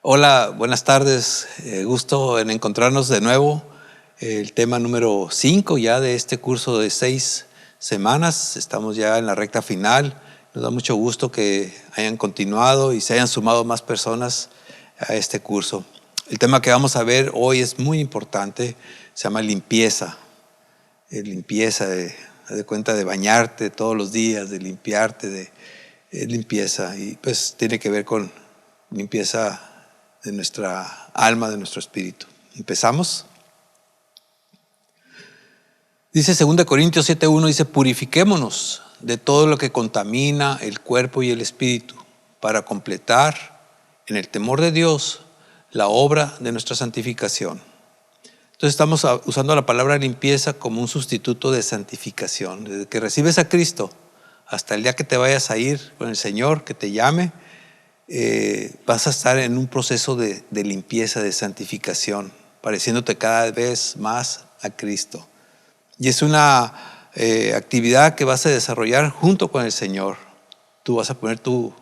Hola, buenas tardes. Gusto en encontrarnos de nuevo. El tema número 5 ya de este curso de 6 semanas. Estamos ya en la recta final. Nos da mucho gusto que hayan continuado y se hayan sumado más personas a este curso. El tema que vamos a ver hoy es muy importante. Se llama limpieza. Limpieza, haz de cuenta de bañarte todos los días, de limpiarte, de limpieza. Y pues tiene que ver con limpieza de nuestra alma, de nuestro espíritu. ¿Empezamos? Dice 2 Corintios 7:1, dice: purifiquémonos de todo lo que contamina el cuerpo y el espíritu, para completar en el temor de Dios la obra de nuestra santificación. Entonces estamos usando la palabra limpieza como un sustituto de santificación. Desde que recibes a Cristo hasta el día que te vayas a ir con el Señor, que te llame, vas a estar en un proceso de limpieza, de santificación, pareciéndote cada vez más a Cristo. Y es una actividad que vas a desarrollar junto con el Señor. Tú vas a poner tu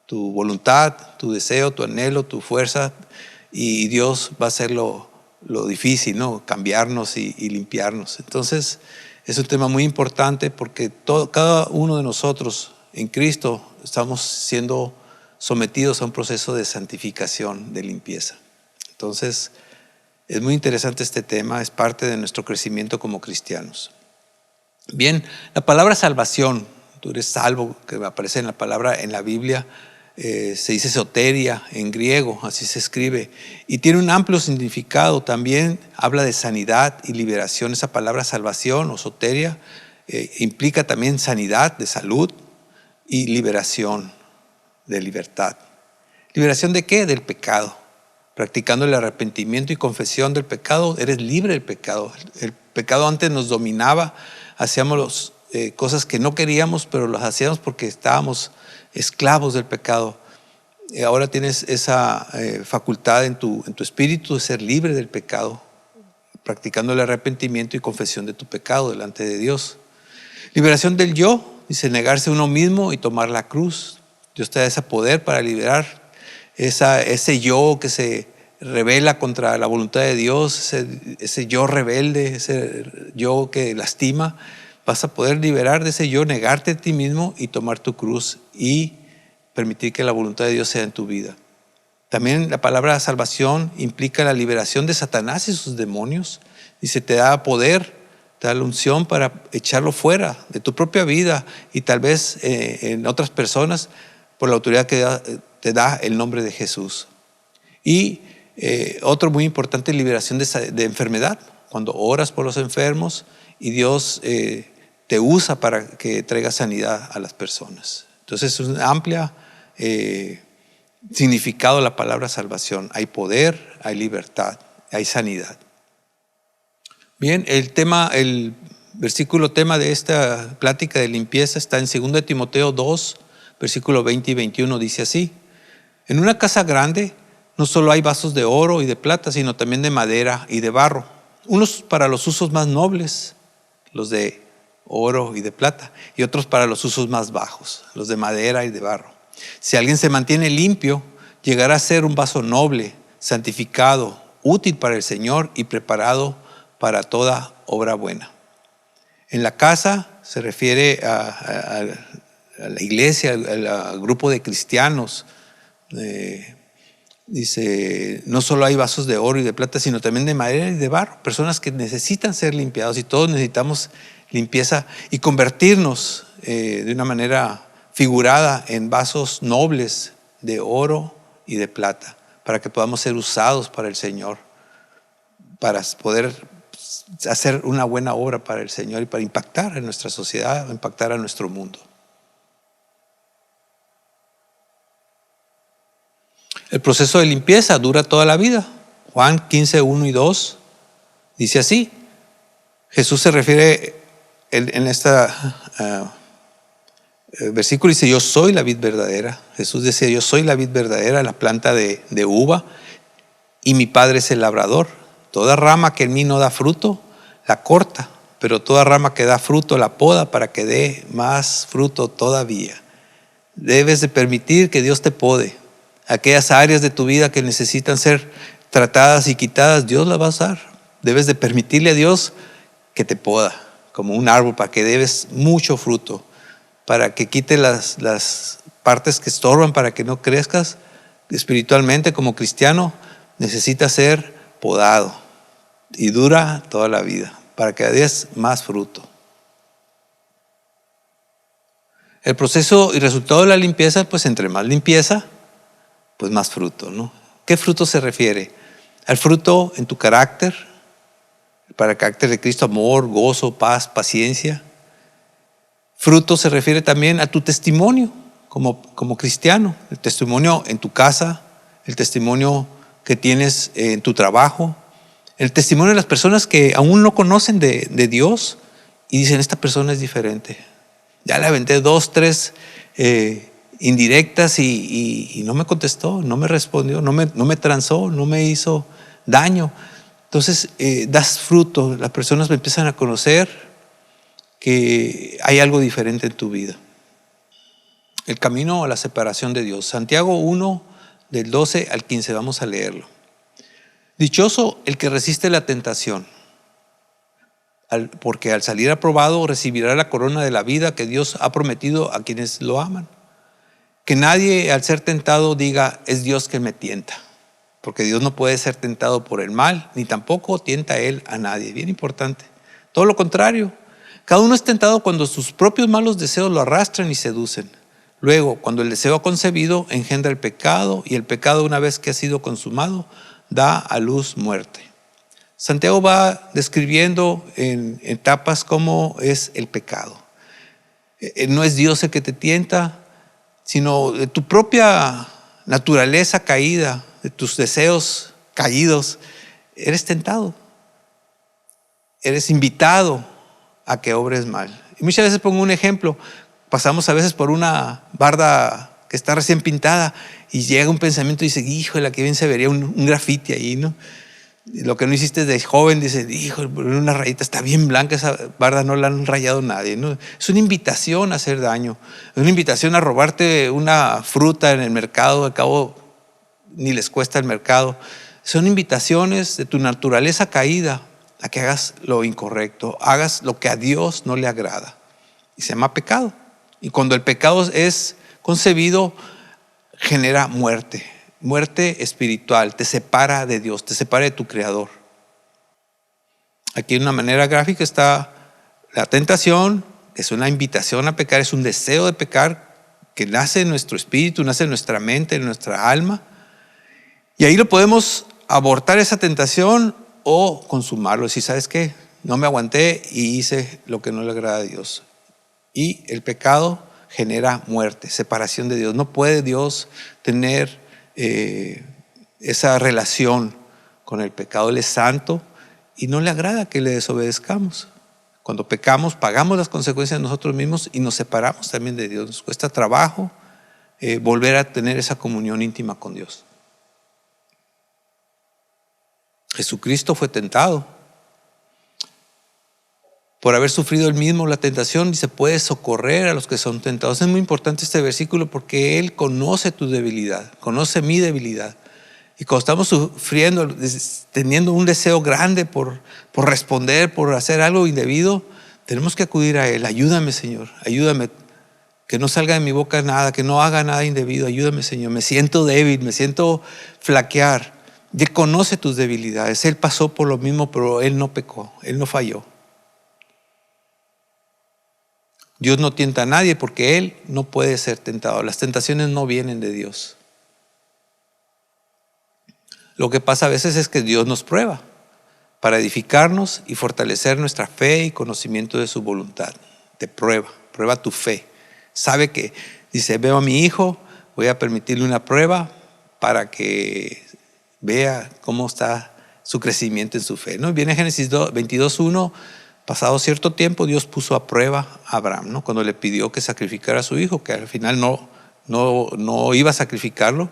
voluntad, tu deseo, tu anhelo, tu fuerza, y Dios va a hacer lo difícil, ¿no? Cambiarnos y limpiarnos. Entonces es un tema muy importante porque cada uno de nosotros en Cristo estamos siendo sometidos a un proceso de santificación, de limpieza. Entonces es muy interesante este tema, es parte de nuestro crecimiento como cristianos. Bien, la palabra salvación, tú eres salvo, que aparece en la palabra en la Biblia, se dice soteria en griego, así se escribe, y tiene un amplio significado. También habla de sanidad y liberación. Esa palabra salvación o soteria implica también sanidad de salud y liberación de libertad. ¿Liberación de qué? Del pecado. Practicando el arrepentimiento y confesión del pecado, eres libre del pecado. El pecado antes nos dominaba, hacíamos cosas que no queríamos, pero las hacíamos porque estábamos esclavos del pecado. Ahora tienes esa facultad en tu espíritu de ser libre del pecado, practicando el arrepentimiento y confesión de tu pecado delante de Dios. Liberación del yo, dice negarse a uno mismo y tomar la cruz. Dios te da ese poder para liberar ese yo que se rebela contra la voluntad de Dios, ese yo rebelde, ese yo que lastima. Vas a poder liberar de ese yo, negarte a ti mismo y tomar tu cruz y permitir que la voluntad de Dios sea en tu vida. También la palabra salvación implica la liberación de Satanás y sus demonios. Dice, te da poder, te da la unción para echarlo fuera de tu propia vida y tal vez en otras personas por la autoridad que te da el nombre de Jesús. Y otro muy importante, liberación de enfermedad. Cuando oras por los enfermos y Dios te usa para que traiga sanidad a las personas. Entonces es un amplio significado de la palabra salvación. Hay poder, hay libertad, hay sanidad. Bien, el versículo tema de esta plática de limpieza está en 2 Timoteo 2, versículo 20 y 21, dice así: en una casa grande no solo hay vasos de oro y de plata, sino también de madera y de barro, unos para los usos más nobles, los de oro y de plata, y otros para los usos más bajos, los de madera y de barro. Si alguien se mantiene limpio, llegará a ser un vaso noble, santificado, útil para el Señor y preparado para toda obra buena. En la casa se refiere a la iglesia, al grupo de cristianos. Dice, no solo hay vasos de oro y de plata, sino también de madera y de barro, personas que necesitan ser limpiados, y todos necesitamos limpieza y convertirnos de una manera figurada en vasos nobles de oro y de plata, para que podamos ser usados para el Señor, para poder hacer una buena obra para el Señor y para impactar en nuestra sociedad, impactar a nuestro mundo. El proceso de limpieza dura toda la vida. Juan 15, 1 y 2 dice así. Jesús se refiere en este versículo, dice: yo soy la vid verdadera. Jesús decía: yo soy la vid verdadera, la planta de uva, y mi Padre es el labrador. Toda rama que en mí no da fruto, la corta, pero toda rama que da fruto la poda para que dé más fruto todavía. Debes de permitir que Dios te pode. Aquellas áreas de tu vida que necesitan ser tratadas y quitadas, Dios las va a usar. Debes de permitirle a Dios que te poda, como un árbol, para que debes mucho fruto, para que quite las partes que estorban, para que no crezcas espiritualmente como cristiano. Necesitas ser podado y dura toda la vida, para que des más fruto. El proceso y resultado de la limpieza, pues entre más limpieza, pues más fruto, ¿no? ¿Qué fruto se refiere? Al fruto en tu carácter, para el carácter de Cristo: amor, gozo, paz, paciencia. Fruto se refiere también a tu testimonio como cristiano, el testimonio en tu casa, el testimonio que tienes en tu trabajo, el testimonio de las personas que aún no conocen de Dios y dicen: esta persona es diferente. Ya le aventé 2, 3 indirectas y no me contestó, no me respondió, no me transó, no me hizo daño. Entonces das fruto, las personas me empiezan a conocer que hay algo diferente en tu vida. El camino a la separación de Dios. Santiago 1, del 12 al 15, vamos a leerlo. Dichoso el que resiste la tentación, porque al salir aprobado recibirá la corona de la vida que Dios ha prometido a quienes lo aman. Que nadie al ser tentado diga: es Dios que me tienta, porque Dios no puede ser tentado por el mal, ni tampoco tienta Él a nadie. Bien importante. Todo lo contrario, cada uno es tentado cuando sus propios malos deseos lo arrastran y seducen. Luego, cuando el deseo ha concebido, engendra el pecado, y el pecado, una vez que ha sido consumado, da a luz muerte. Santiago va describiendo en etapas cómo es el pecado. No es Dios el que te tienta, sino de tu propia naturaleza caída, de tus deseos caídos, eres tentado. Eres invitado a que obres mal. Y muchas veces pongo un ejemplo. Pasamos a veces por una barda que está recién pintada y llega un pensamiento y dice: híjole, qué bien se vería un grafiti ahí, ¿no? Lo que no hiciste de joven, dice: híjole, una rayita está bien blanca, esa barda no la han rayado nadie, ¿no? Es una invitación a hacer daño, es una invitación a robarte una fruta en el mercado, al cabo ni les cuesta el mercado. Son invitaciones de tu naturaleza caída a que hagas lo incorrecto, hagas lo que a Dios no le agrada, y se llama pecado. Y cuando el pecado es concebido, genera muerte espiritual, te separa de Dios, te separa de tu Creador. Aquí de una manera gráfica está la tentación, es una invitación a pecar, es un deseo de pecar que nace en nuestro espíritu, nace en nuestra mente, en nuestra alma. Y ahí lo podemos abortar, esa tentación, o consumarlo. Si sabes qué, no me aguanté y hice lo que no le agrada a Dios. Y el pecado genera muerte, separación de Dios. No puede Dios tener esa relación con el pecado. Él es santo y no le agrada que le desobedezcamos. Cuando pecamos, pagamos las consecuencias nosotros mismos y nos separamos también de Dios. Nos cuesta trabajo volver a tener esa comunión íntima con Dios. Jesucristo fue tentado. Por haber sufrido él mismo la tentación, y se puede socorrer a los que son tentados. Es muy importante este versículo porque Él conoce tu debilidad, conoce mi debilidad. Y cuando estamos sufriendo, teniendo un deseo grande por responder, por hacer algo indebido, tenemos que acudir a Él. Ayúdame, Señor, ayúdame, que no salga de mi boca nada, que no haga nada indebido. Ayúdame, Señor, me siento débil, me siento flaquear. Y Él conoce tus debilidades. Él pasó por lo mismo, pero Él no pecó, Él no falló. Dios no tienta a nadie porque Él no puede ser tentado. Las tentaciones no vienen de Dios. Lo que pasa a veces es que Dios nos prueba para edificarnos y fortalecer nuestra fe y conocimiento de su voluntad. Te prueba tu fe. Sabe que, dice: veo a mi hijo, voy a permitirle una prueba para que vea cómo está su crecimiento en su fe, ¿no? Viene Génesis 22:1. Pasado cierto tiempo, Dios puso a prueba a Abraham, ¿no? Cuando le pidió que sacrificara a su hijo, que al final no iba a sacrificarlo,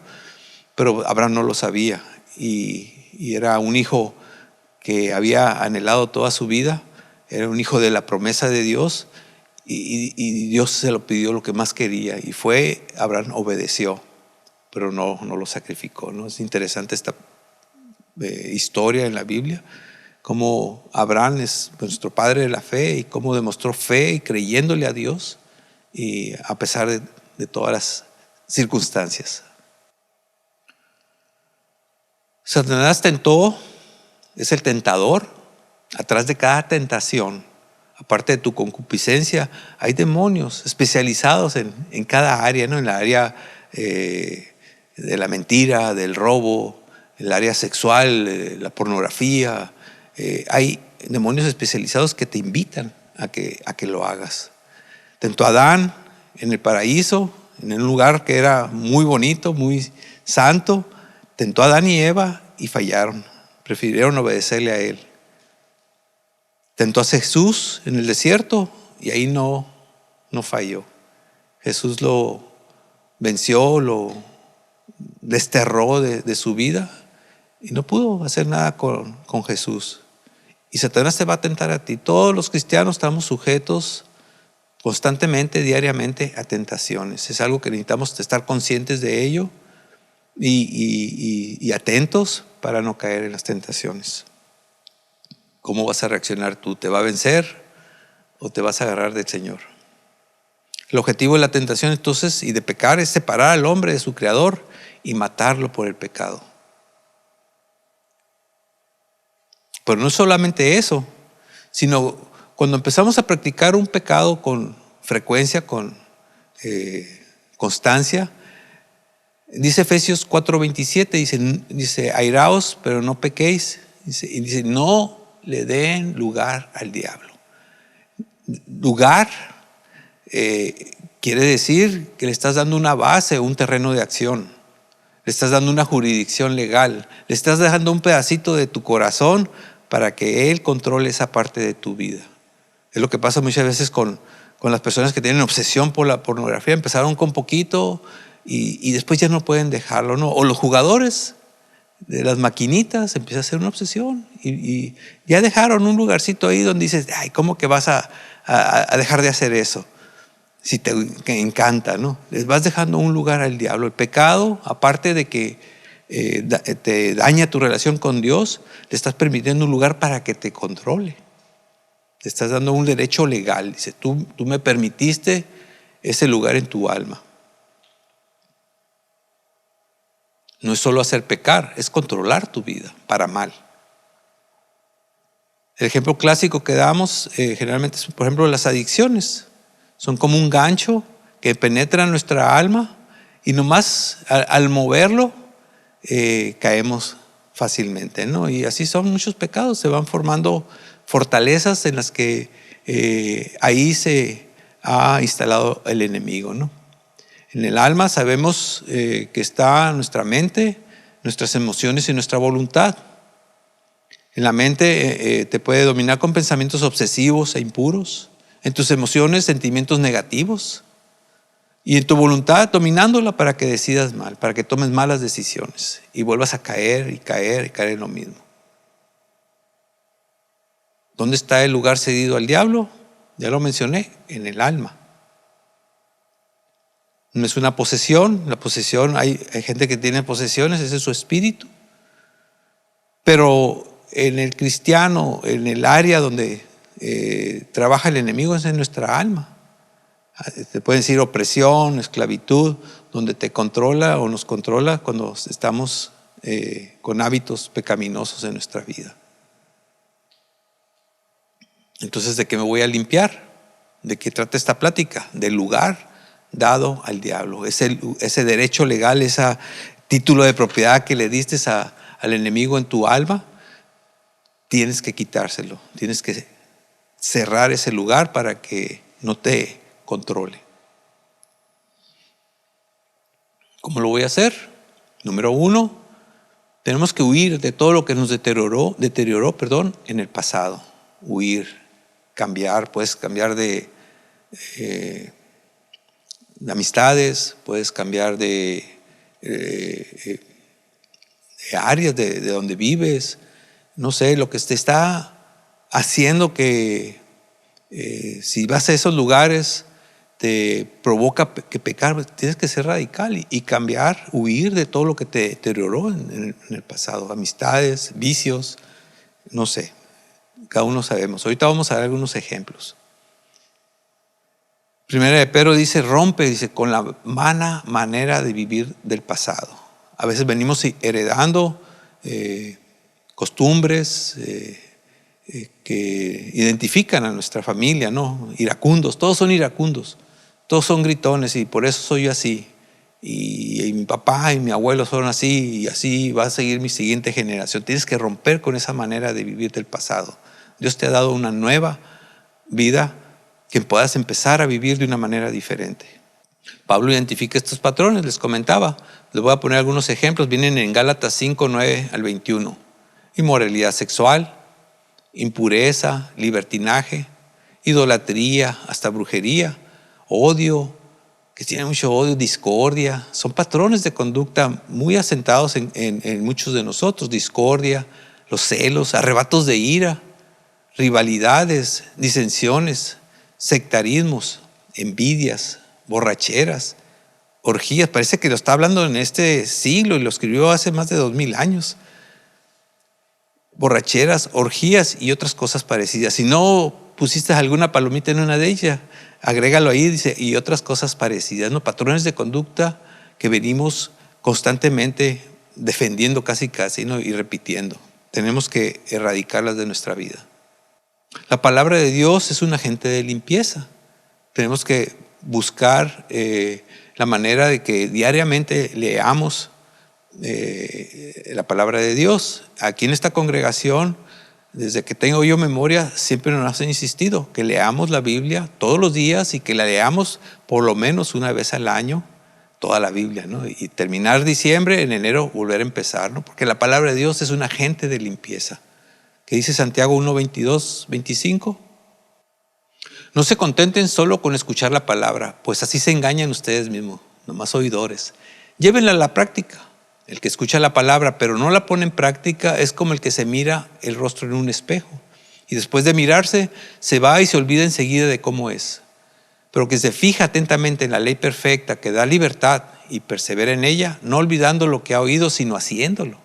pero Abraham no lo sabía. Y era un hijo que había anhelado toda su vida, era un hijo de la promesa de Dios, y Dios se lo pidió lo que más quería, y Abraham obedeció. pero no lo sacrificó, ¿no? Es interesante esta historia en la Biblia, cómo Abraham es nuestro padre de la fe y cómo demostró fe y creyéndole a Dios y a pesar de todas las circunstancias. Satanás tentó, es el tentador. Atrás de cada tentación, aparte de tu concupiscencia, hay demonios especializados en cada área, ¿no? En la área de la mentira, del robo, el área sexual, la pornografía. Hay demonios especializados que te invitan a que lo hagas. Tentó a Adán en el paraíso, en un lugar que era muy bonito, muy santo. Tentó a Adán y Eva y fallaron. Prefirieron obedecerle a él. Tentó a Jesús en el desierto y ahí no falló. Jesús lo venció, lo desterró de su vida y no pudo hacer nada con Jesús. Y Satanás te va a tentar a ti. Todos los cristianos estamos sujetos constantemente, diariamente a tentaciones. Es algo que necesitamos estar conscientes de ello y atentos para no caer en las tentaciones. ¿Cómo vas a reaccionar tú? ¿Te va a vencer o te vas a agarrar del Señor? El objetivo de la tentación entonces y de pecar es separar al hombre de su creador y matarlo por el pecado. Pero no solamente eso, sino cuando empezamos a practicar un pecado con frecuencia, con constancia, dice Efesios 4:27, dice airaos, pero no pequéis, y dice no le den lugar al diablo. Lugar quiere decir que le estás dando una base, un terreno de acción. Le estás dando una jurisdicción legal. Le estás dejando un pedacito de tu corazón para que Él controle esa parte de tu vida. Es lo que pasa muchas veces con las personas que tienen obsesión por la pornografía. Empezaron con poquito y después ya no pueden dejarlo, ¿no? O los jugadores de las maquinitas, empieza a ser una obsesión y ya dejaron un lugarcito ahí donde dices, ay, ¿cómo que vas a dejar de hacer eso? Si te encanta, ¿no? Les vas dejando un lugar al diablo. El pecado, aparte de que te daña tu relación con Dios, le estás permitiendo un lugar para que te controle. Te estás dando un derecho legal. Dice, tú me permitiste ese lugar en tu alma. No es solo hacer pecar, es controlar tu vida para mal. El ejemplo clásico que damos generalmente es, por ejemplo, las adicciones. Son como un gancho que penetra nuestra alma y nomás al moverlo caemos fácilmente, ¿no? Y así son muchos pecados, se van formando fortalezas en las que ahí se ha instalado el enemigo, ¿no? En el alma sabemos que está nuestra mente, nuestras emociones y nuestra voluntad. En la mente te puede dominar con pensamientos obsesivos e impuros. En tus emociones, sentimientos negativos. Y en tu voluntad, dominándola para que decidas mal, para que tomes malas decisiones y vuelvas a caer y caer y caer en lo mismo. ¿Dónde está el lugar cedido al diablo? Ya lo mencioné, en el alma. No es una posesión. La posesión, hay gente que tiene posesiones, ese es su espíritu. Pero en el cristiano, en el área donde trabaja el enemigo, es en nuestra alma. Te pueden decir opresión, esclavitud, donde te controla o nos controla cuando estamos con hábitos pecaminosos en nuestra vida. Entonces, ¿de qué me voy a limpiar? ¿De qué trata esta plática? Del lugar dado al diablo, ese derecho legal, ese título de propiedad que le diste al enemigo en tu alma, tienes que quitárselo, tienes que cerrar ese lugar para que no te controle. ¿Cómo lo voy a hacer? Número 1, tenemos que huir de todo lo que nos deterioró en el pasado. Huir, cambiar, puedes cambiar de amistades, puedes cambiar de áreas de donde vives, no sé, lo que te está haciendo que si vas a esos lugares te provoca que pecar, pues, tienes que ser radical y cambiar, huir de todo lo que te deterioró en el pasado. Amistades, vicios, no sé. Cada uno sabemos. Ahorita vamos a dar algunos ejemplos. Primera de Pedro dice, rompe, dice, con la vana manera de vivir del pasado. A veces venimos heredando costumbres que identifican a nuestra familia, ¿no? Iracundos, todos son iracundos, todos son gritones y por eso soy yo así. Y mi papá y mi abuelo son así y así va a seguir mi siguiente generación. Tienes que romper con esa manera de vivir del pasado. Dios te ha dado una nueva vida que puedas empezar a vivir de una manera diferente. Pablo identifica estos patrones, les comentaba. Les voy a poner algunos ejemplos. Vienen en Gálatas 5, 9 al 21. Inmoralidad sexual, impureza, libertinaje, idolatría, hasta brujería, odio, que tiene mucho odio, discordia. Son patrones de conducta muy asentados en muchos de nosotros. Discordia, los celos, arrebatos de ira, rivalidades, disensiones, sectarismos, envidias, borracheras, orgías. Parece que lo está hablando en este siglo y lo escribió hace más de 2000 años. Borracheras, orgías y otras cosas parecidas. Si no pusiste alguna palomita en una de ellas, agrégalo ahí, dice, y otras cosas parecidas, ¿no? Patrones de conducta que venimos constantemente defendiendo casi, ¿no? Y repitiendo. Tenemos que erradicarlas de nuestra vida. La palabra de Dios es un agente de limpieza. Tenemos que buscar la manera de que diariamente leamos la palabra de Dios. Aquí en esta congregación, desde que tengo yo memoria, siempre nos han insistido que leamos la Biblia todos los días y que la leamos por lo menos una vez al año, toda la Biblia, ¿no? Y terminar diciembre, en enero volver a empezar, ¿no? Porque la palabra de Dios es un agente de limpieza. ¿Qué dice Santiago 1, 22, 25? No se contenten solo con escuchar la palabra, pues así se engañan ustedes mismos, nomás oidores. Llévenla a la práctica. El que escucha la palabra pero no la pone en práctica es como el que se mira el rostro en un espejo y después de mirarse se va y se olvida enseguida de cómo es. Pero que se fija atentamente en la ley perfecta que da libertad y persevera en ella, no olvidando lo que ha oído sino haciéndolo,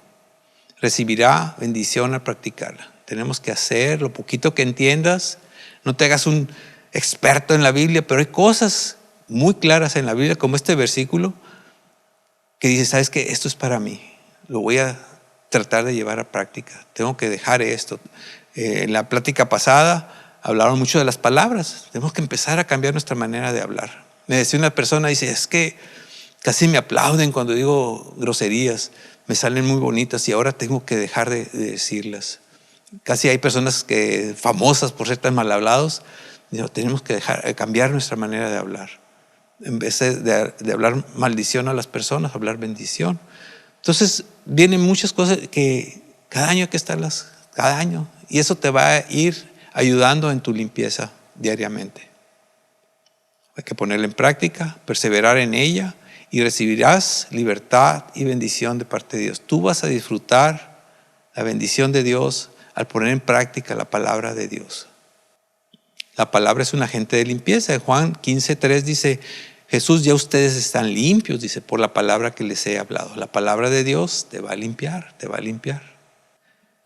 recibirá bendición al practicarla. Tenemos que hacer lo poquito que entiendas. No te hagas un experto en la Biblia, pero hay cosas muy claras en la Biblia como este versículo que dice, ¿sabes qué? Esto es para mí, lo voy a tratar de llevar a práctica, tengo que dejar esto. En la plática pasada hablaron mucho de las palabras, tenemos que empezar a cambiar nuestra manera de hablar. Me decía una persona, dice, es que casi me aplauden cuando digo groserías, me salen muy bonitas y ahora tengo que dejar de decirlas. Casi hay personas famosas por ser tan mal hablados, digo, tenemos que cambiar nuestra manera de hablar. En vez de hablar maldición a las personas, hablar bendición. Entonces vienen muchas cosas que cada año hay que estarlas, cada año. Y eso te va a ir ayudando en tu limpieza diariamente. Hay que ponerla en práctica, perseverar en ella y recibirás libertad y bendición de parte de Dios. Tú vas a disfrutar la bendición de Dios al poner en práctica la palabra de Dios. La palabra es un agente de limpieza. En Juan 15:3 dice, Jesús, ya ustedes están limpios, dice, por la palabra que les he hablado. La palabra de Dios te va a limpiar, te va a limpiar.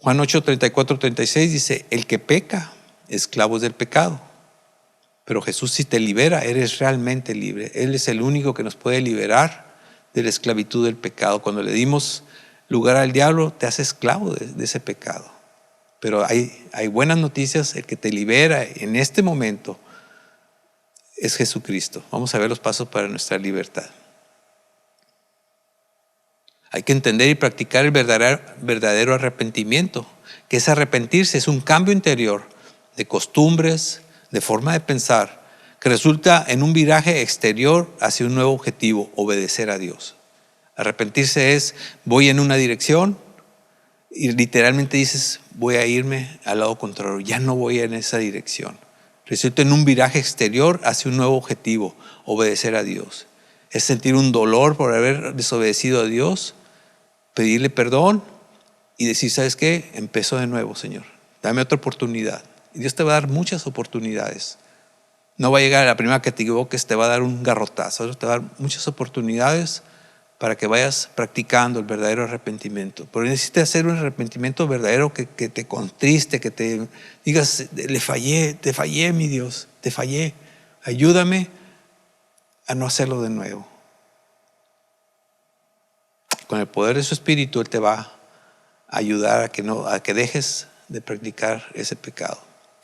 Juan 8:34-36 dice, el que peca, esclavo es del pecado. Pero Jesús si te libera, eres realmente libre. Él es el único que nos puede liberar de la esclavitud del pecado. Cuando le dimos lugar al diablo, te hace esclavo de ese pecado. Pero hay buenas noticias, el que te libera en este momento es Jesucristo. Vamos a ver los pasos para nuestra libertad. Hay que entender y practicar el verdadero arrepentimiento, que es arrepentirse, es un cambio interior de costumbres, de forma de pensar, que resulta en un viraje exterior hacia un nuevo objetivo, obedecer a Dios. Arrepentirse es, voy en una dirección y literalmente dices, voy a irme al lado contrario, ya no voy en esa dirección. Resulta en un viraje exterior hacia un nuevo objetivo, obedecer a Dios. Es sentir un dolor por haber desobedecido a Dios, pedirle perdón y decir, ¿sabes qué? Empiezo de nuevo, Señor. Dame otra oportunidad. Y Dios te va a dar muchas oportunidades. No va a llegar a la primera que te equivoques, te va a dar un garrotazo, te va a dar muchas oportunidades para que vayas practicando el verdadero arrepentimiento. Pero necesitas hacer un arrepentimiento verdadero que te contriste, que te digas, te fallé, mi Dios, te fallé. Ayúdame a no hacerlo de nuevo. Con el poder de su Espíritu, Él te va a ayudar a que dejes de practicar ese pecado.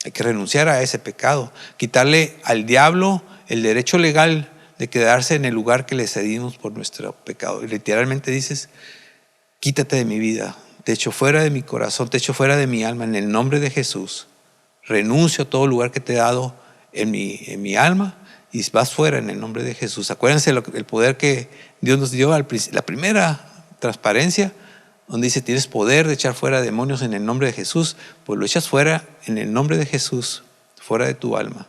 Hay que renunciar a ese pecado, quitarle al diablo el derecho legal de quedarse en el lugar que le cedimos por nuestro pecado. Y literalmente dices, quítate de mi vida, te echo fuera de mi corazón, te echo fuera de mi alma en el nombre de Jesús. Renuncio a todo lugar que te he dado en mi alma y vas fuera en el nombre de Jesús. Acuérdense el poder que Dios nos dio la primera transparencia, donde dice, tienes poder de echar fuera demonios en el nombre de Jesús. Pues lo echas fuera en el nombre de Jesús, fuera de tu alma.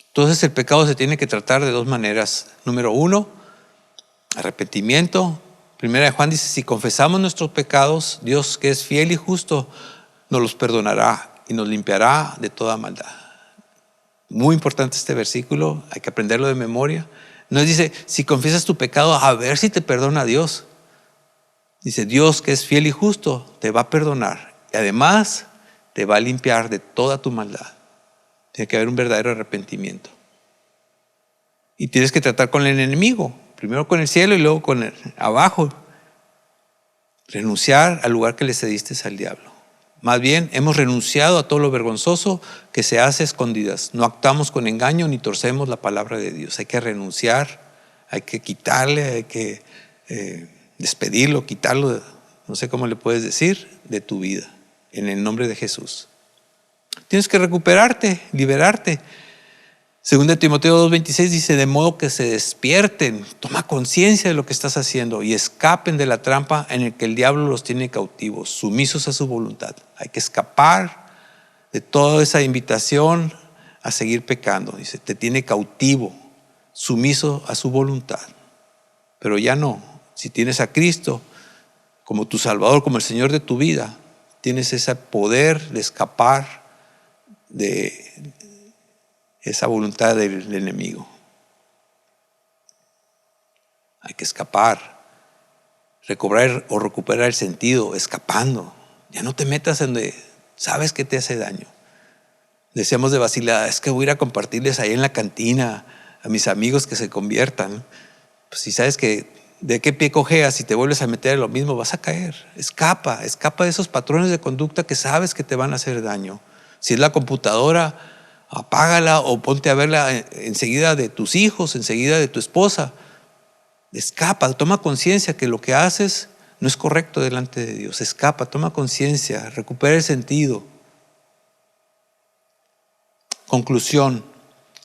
Entonces el pecado se tiene que tratar de dos maneras. Número uno, arrepentimiento. Primera de Juan dice, si confesamos nuestros pecados, Dios, que es fiel y justo, nos los perdonará y nos limpiará de toda maldad. Muy importante este versículo, hay que aprenderlo de memoria. No dice, si confiesas tu pecado, a ver si te perdona Dios. Dice, Dios, que es fiel y justo, te va a perdonar. Y además, te va a limpiar de toda tu maldad. Tiene que haber un verdadero arrepentimiento. Y tienes que tratar con el enemigo. Primero con el cielo y luego con el abajo. Renunciar al lugar que le cediste al diablo. Más bien, hemos renunciado a todo lo vergonzoso que se hace a escondidas. No actuamos con engaño ni torcemos la palabra de Dios. Hay que renunciar, hay que quitarle, hay que despedirlo, quitarlo, no sé cómo le puedes decir, de tu vida, en el nombre de Jesús. Tienes que recuperarte, liberarte. Según Timoteo 2:26 dice, de modo que se despierten, toma conciencia de lo que estás haciendo y escapen de la trampa en el que el diablo los tiene cautivos, sumisos a su voluntad. Hay que escapar de toda esa invitación a seguir pecando. Dice, te tiene cautivo, sumiso a su voluntad. Pero ya no. Si tienes a Cristo como tu Salvador, como el Señor de tu vida, tienes ese poder de escapar de esa voluntad del enemigo. Hay que escapar, recobrar o recuperar el sentido, escapando. Ya no te metas en donde sabes que te hace daño. Decíamos de vacilada, es que voy a ir a compartirles ahí en la cantina a mis amigos que se conviertan. Pues si sabes que de qué pie cojeas y te vuelves a meter en lo mismo, vas a caer. Escapa de esos patrones de conducta que sabes que te van a hacer daño. Si es la computadora, apágala o ponte a verla enseguida de tus hijos, enseguida de tu esposa. Escapa, toma conciencia que lo que haces no es correcto delante de Dios. Escapa, toma conciencia, recupera el sentido. Conclusión,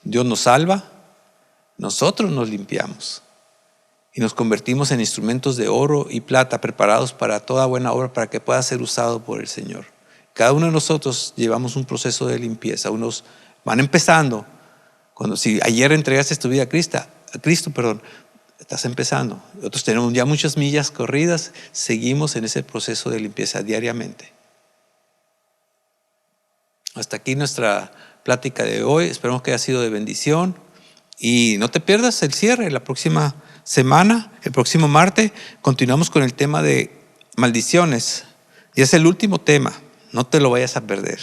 Dios nos salva, nosotros nos limpiamos y nos convertimos en instrumentos de oro y plata preparados para toda buena obra para que pueda ser usado por el Señor. Cada uno de nosotros llevamos un proceso de limpieza. Unos van empezando. Si ayer entregaste tu vida a Cristo, estás empezando. Otros tenemos ya muchas millas corridas, seguimos en ese proceso de limpieza diariamente. Hasta aquí nuestra plática de hoy. Esperamos que haya sido de bendición. Y no te pierdas el cierre. La próxima semana, el próximo martes, continuamos con el tema de maldiciones. Y es el último tema. No te lo vayas a perder.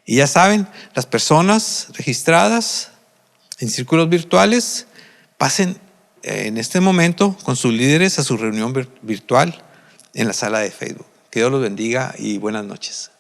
Y ya saben, las personas registradas en círculos virtuales, pasen en este momento con sus líderes a su reunión virtual en la sala de Facebook. Que Dios los bendiga y buenas noches.